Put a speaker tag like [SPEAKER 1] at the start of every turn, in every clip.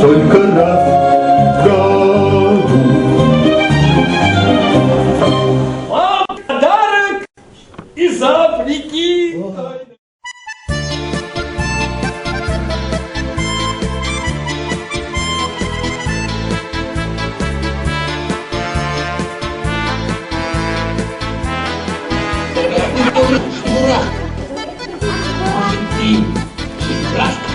[SPEAKER 1] только раз в году.
[SPEAKER 2] Вам подарок из Африки.
[SPEAKER 3] Шнура. Может, ты прекрасна?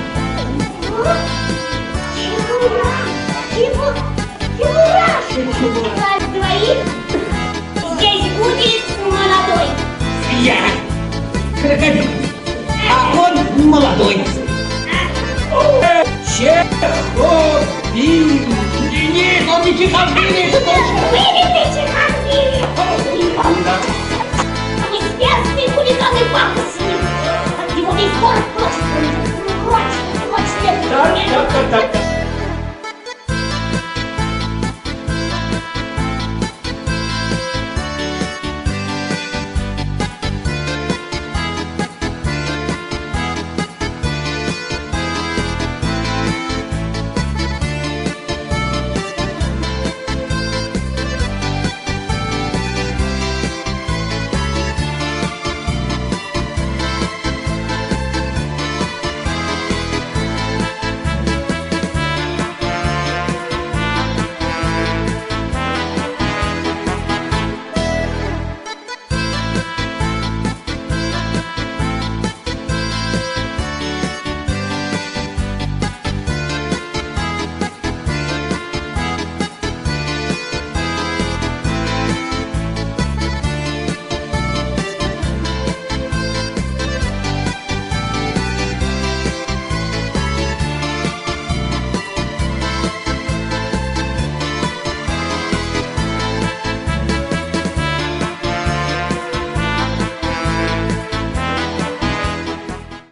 [SPEAKER 4] Вас двоих здесь будет молодой.
[SPEAKER 3] Я крокодил, а он молодой.
[SPEAKER 2] Чеховин.
[SPEAKER 3] Нет, он не Чеховин, это точно.
[SPEAKER 4] Вылитый Чеховин! Известный хулиган и пакостник. Его весь город прочь.
[SPEAKER 2] Так.